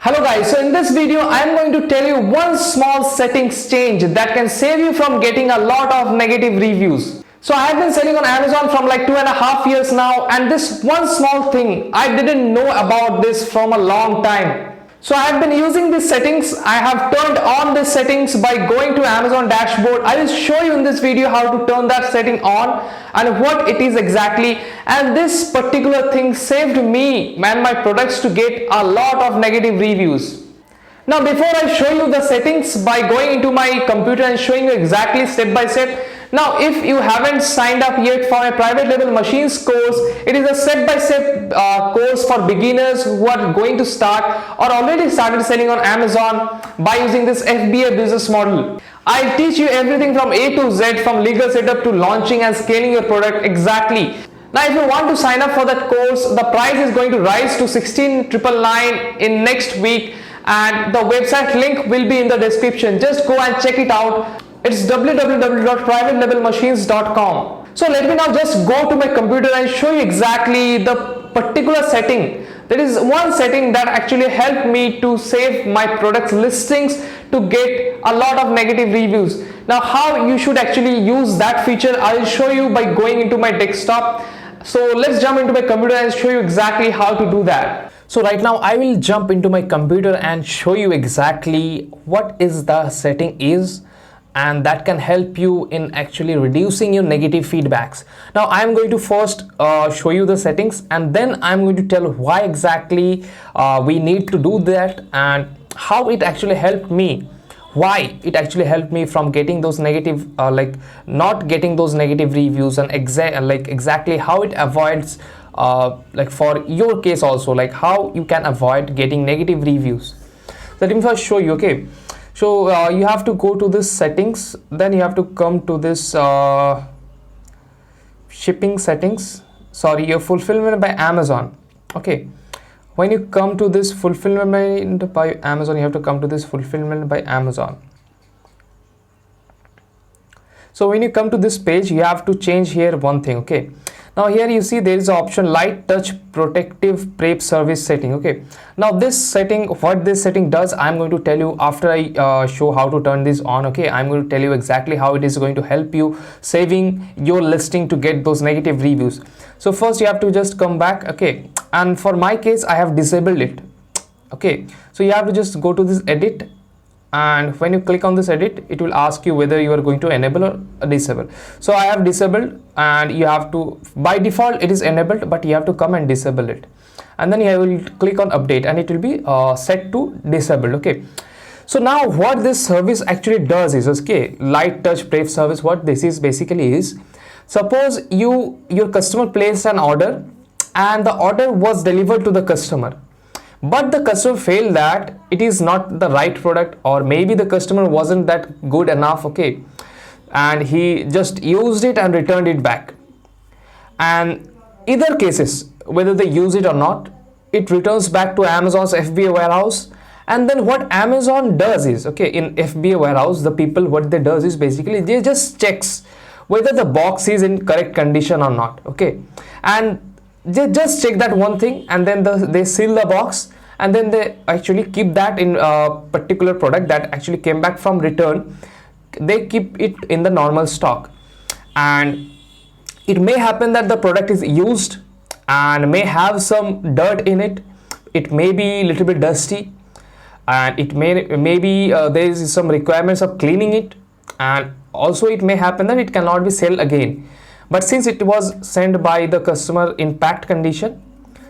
Hello guys, so in this video I am going to tell you one small settings change that can save you from getting a lot of negative reviews. So I have been selling on Amazon from like 2.5 years now, and this one small thing I didn't know about this from a long time. So I have been using these settings. I have turned on these settings by going to Amazon dashboard. I will show you in this video how to turn that setting on and what it is exactly. And this particular thing saved me and my products to get a lot of negative reviews. Now before I show you the settings by going into my computer and showing you exactly step by step, now if you haven't signed up yet for my private label machines course, it is a step-by-step course for beginners who are going to start or already started selling on Amazon by using this FBA business model. I'll teach you everything from A to Z, from legal setup to launching and scaling your product exactly. Now if you want to sign up for that course, the price is going to rise to 16,999 in next week, and the website link will be in the description. Just go and check it out. It's www.privatelabelmachines.com. So let me now just go to my computer and show you exactly the particular setting. There is one setting that actually helped me to save my products listings to get a lot of negative reviews. Now how you should actually use that feature, I will show you by going into my desktop. So let's jump into my computer and show you exactly how to do that. So right now I will jump into my computer and show you exactly what is the setting is, and that can help you in actually reducing your negative feedbacks. Now I am going to first show you the settings, and then I'm going to tell why exactly we need to do that and how it actually helped me, why it actually helped me from getting those negative not getting those negative reviews, and exactly how it avoids for your case also, like how you can avoid getting negative reviews. So let me first show you. Okay, so you have to go to this settings, then you have to come to this shipping settings, your fulfillment by Amazon. Okay, when you come to this fulfillment by Amazon, you have to come to this fulfillment by Amazon. So when you come to this page, you have to change here one thing. Okay, now here you see there is an option light touch protective prep service setting. Okay, now this setting, what this setting does, I'm going to tell you after I show how to turn this on. Okay, I'm going to tell you exactly how it is going to help you saving your listing to get those negative reviews. So first you have to just come back. Okay, and for my case I have disabled it. Okay, so you have to just go to this edit, and when you click on this edit, it will ask you whether you are going to enable or disable. So I have disabled, and you have to, by default it is enabled, but you have to come and disable it, and then you will click on update and it will be set to disabled. Okay, so now what this service actually does is, okay, light touch prep service, what this is basically is, suppose your customer placed an order and the order was delivered to the customer, but the customer felt that it is not the right product, or maybe the customer wasn't that good enough. Okay, and he just used it and returned it back, and either cases, whether they use it or not, it returns back to Amazon's FBA warehouse. And then what Amazon does is, okay, in FBA warehouse, the people, what they does is basically they just checks whether the box is in correct condition or not. Okay, and they just check that one thing, and then they seal the box, and then they actually keep that in a particular product that actually came back from return. They keep it in the normal stock, and it may happen that the product is used and may have some dirt in it. It may be a little bit dusty, and it maybe there is some requirements of cleaning it, and also it may happen that it cannot be sold again. But since it was sent by the customer in packed condition,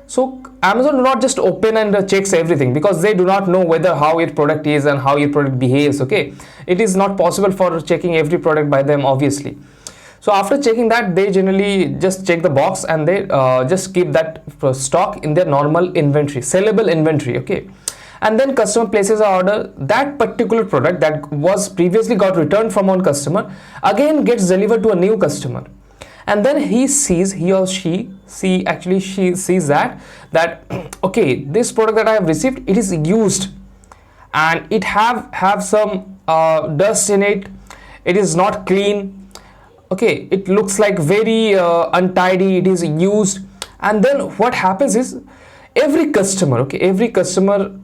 so Amazon do not just open and checks everything, because they do not know whether how your product is and how your product behaves. Okay, it is not possible for checking every product by them, obviously. So after checking that, they generally just check the box, and they just keep that stock in their normal inventory, sellable inventory. Okay, and then customer places an order, that particular product that was previously got returned from one customer again gets delivered to a new customer. And then he sees that okay, this product that I have received, it is used, and it have some dust in it, it is not clean. Okay, it looks like very untidy, it is used. And then what happens is, every customer, okay, every customer,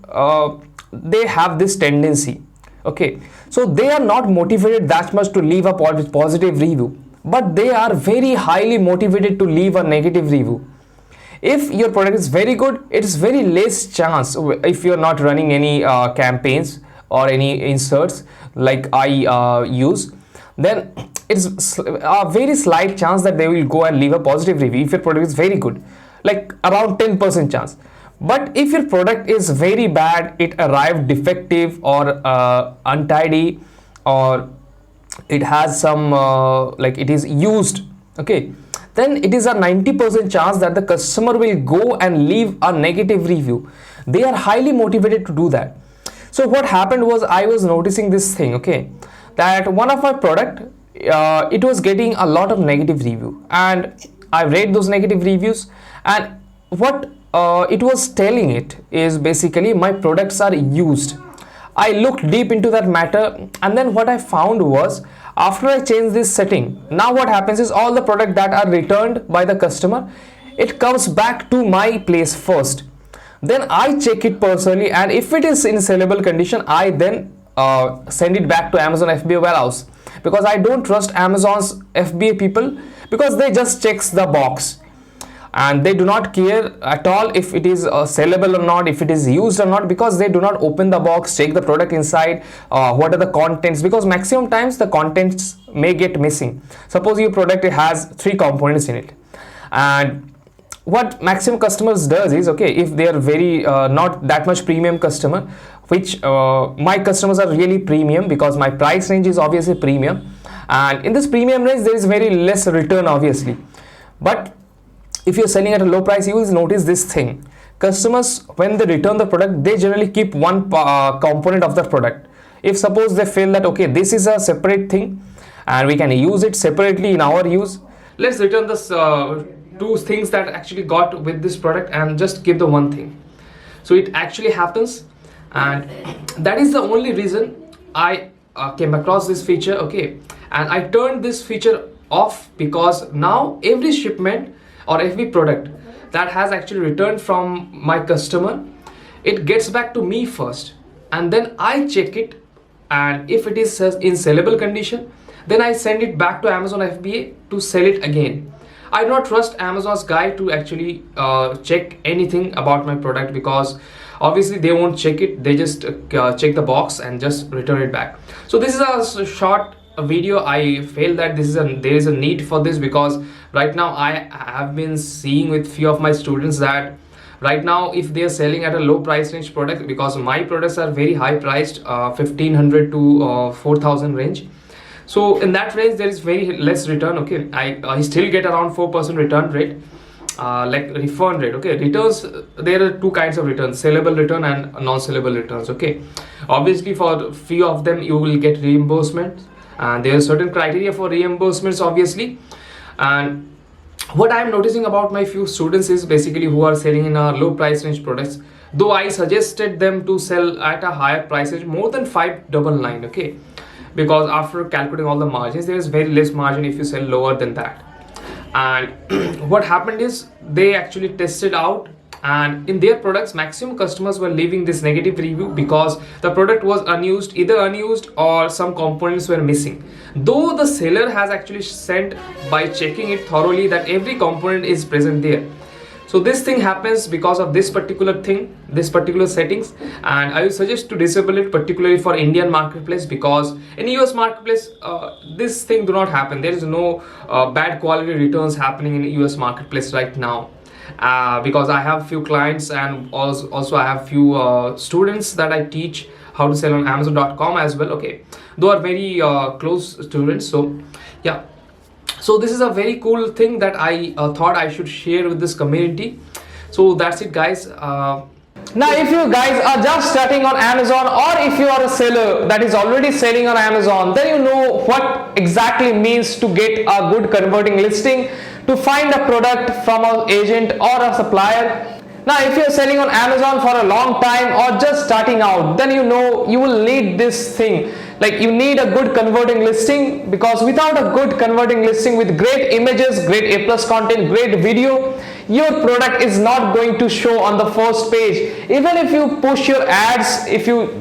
they have this tendency, okay, so they are not motivated that much to leave a positive review, but they are very highly motivated to leave a negative review. If your product is very good, it is very less chance, if you're not running any campaigns or any inserts like I use, then it's a very slight chance that they will go and leave a positive review if your product is very good, like around 10% chance. But if your product is very bad, it arrived defective or untidy, or it has some like it is used, okay, then it is a 90% chance that the customer will go and leave a negative review. They are highly motivated to do that. So what happened was, I was noticing this thing, okay, that one of my product, it was getting a lot of negative review, and I read those negative reviews, and what it was telling it is basically my products are used. I looked deep into that matter, and then what I found was, after I changed this setting, now what happens is all the product that are returned by the customer, it comes back to my place first. Then I check it personally, and if it is in sellable condition, I then send it back to Amazon FBA warehouse, because I don't trust Amazon's FBA people, because they just checks the box and they do not care at all if it is sellable or not, if it is used or not, because they do not open the box, check the product inside, what are the contents, because maximum times the contents may get missing. Suppose your product has 3 components in it, and what maximum customers does is, okay, if they are very not that much premium customer, which my customers are really premium, because my price range is obviously premium, and in this premium range there is very less return obviously. But if you're selling at a low price, you will notice this thing: customers, when they return the product, they generally keep one component of the product. If suppose they feel that, okay, this is a separate thing and we can use it separately in our use, let's return this 2 things that actually got with this product and just keep the one thing. So it actually happens, and that is the only reason I came across this feature, okay, and I turned this feature off, because now every shipment or every product that has actually returned from my customer, it gets back to me first, and then I check it, and if it is in sellable condition, then I send it back to Amazon FBA to sell it again. I do not trust Amazon's guy to actually check anything about my product, because obviously they won't check it, they just check the box and just return it back. So this is a short video. I feel that there is a need for this, because right now I have been seeing with few of my students that right now, if they are selling at a low price range product, because my products are very high priced, 1500 to 4000 range, so in that range there is very less return, okay. I still get around 4% return rate, like refund rate, okay. Returns, there are 2 kinds of returns: sellable return and non-sellable returns, okay. Obviously for few of them you will get reimbursement, and there are certain criteria for reimbursements obviously. And what I am noticing about my few students is basically who are selling in a low price range products, though I suggested them to sell at a higher price range, more than 599, okay, because after calculating all the margins, there is very less margin if you sell lower than that. And what happened is, they actually tested out, and in their products maximum customers were leaving this negative review because the product was unused, either unused or some components were missing, though the seller has actually sent by checking it thoroughly that every component is present there. So this thing happens because of this particular thing, this particular settings, and I will suggest to disable it, particularly for Indian marketplace, because in US marketplace this thing do not happen. There is no bad quality returns happening in US marketplace right now, because I have few clients, and also I have few students that I teach how to sell on Amazon.com as well, okay. Those are very close students. So yeah, so this is a very cool thing that I thought I should share with this community. So that's it, guys. Now if you guys are just starting on Amazon, or if you are a seller that is already selling on Amazon, then you know what exactly means to get a good converting listing, to find a product from an agent or a supplier, Now if you're selling on Amazon for a long time or just starting out, then you know you will need this thing. Like you need a good converting listing, because without a good converting listing with great images, great A plus content, great video, your product is not going to show on the first page. Even if you push your ads, if you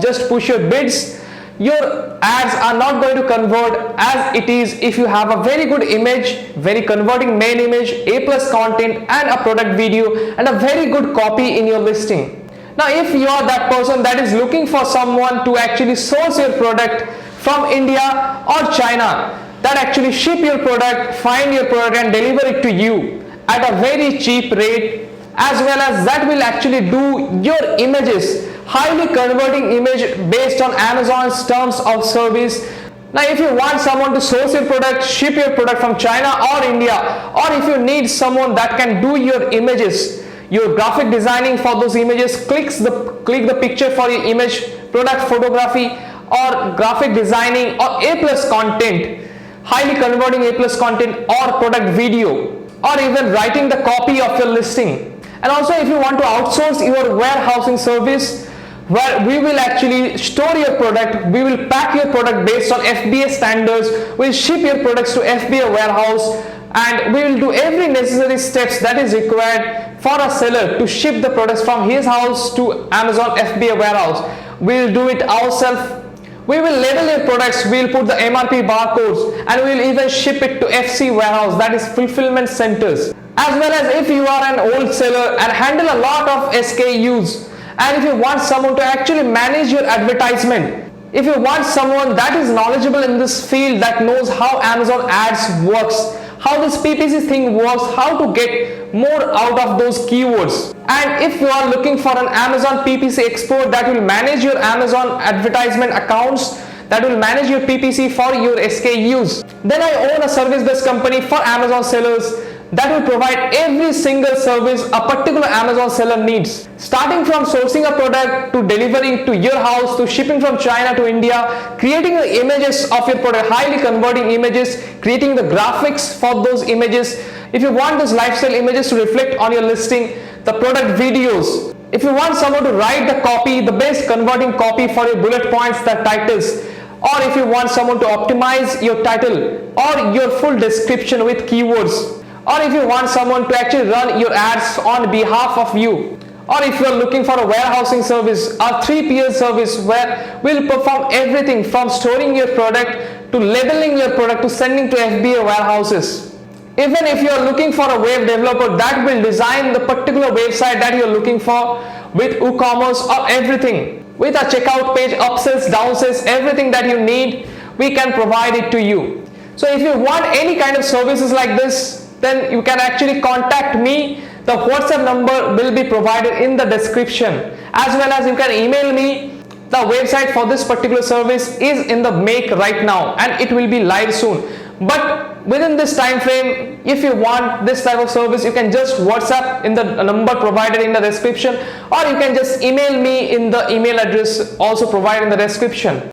just push your bids, your ads are not going to convert as it is if you have a very good image, very converting main image, A plus content and a product video and a very good copy in your listing. Now if you are that person that is looking for someone to actually source your product from India or China, that actually ship your product, find your product and deliver it to you at a very cheap rate, as well as that will actually do your images, highly converting image based on Amazon's terms of service. Now if you want someone to source your product, ship your product from China or India, or if you need someone that can do your images, your graphic designing for those images, click the picture for your image, product photography or graphic designing or A plus content, highly converting A plus content or product video, or even writing the copy of your listing. And also if you want to outsource your warehousing service, where we will actually store your product, we will pack your product based on FBA standards, we'll ship your products to FBA warehouse, and we will do every necessary steps that is required for a seller to ship the products from his house to Amazon FBA warehouse. We will do it ourselves. We will label your products, we will put the MRP barcodes, and we will even ship it to FC warehouse, that is fulfillment centers. As well as if you are an old seller and handle a lot of SKUs, and if you want someone to actually manage your advertisement, if you want someone that is knowledgeable in this field, that knows how Amazon ads works, how this PPC thing works, how to get more out of those keywords, and if you are looking for an Amazon PPC expert that will manage your Amazon advertisement accounts, that will manage your PPC for your SKUs, then I own a service-based company for Amazon sellers that will provide every single service a particular Amazon seller needs, starting from sourcing a product to delivering to your house, to shipping from China to India, creating the images of your product, highly converting images, creating the graphics for those images. If you want those lifestyle images to reflect on your listing, the product videos. If you want someone to write the copy, the best converting copy for your bullet points, the titles, or if you want someone to optimize your title or your full description with keywords, or if you want someone to actually run your ads on behalf of you, or if you are looking for a warehousing service, a 3PL service where we'll perform everything from storing your product to labeling your product to sending to FBA warehouses. Even if you are looking for a web developer that will design the particular website that you are looking for with WooCommerce or everything, with a checkout page, upsells, downsells, everything that you need, we can provide it to you. So if you want any kind of services like this, then you can actually contact me. The WhatsApp number will be provided in the description, as well as you can email me. The website for this particular service is in the make right now and it will be live soon. But within this time frame, if you want this type of service, you can just WhatsApp in the number provided in the description, or you can just email me in the email address also provided in the description.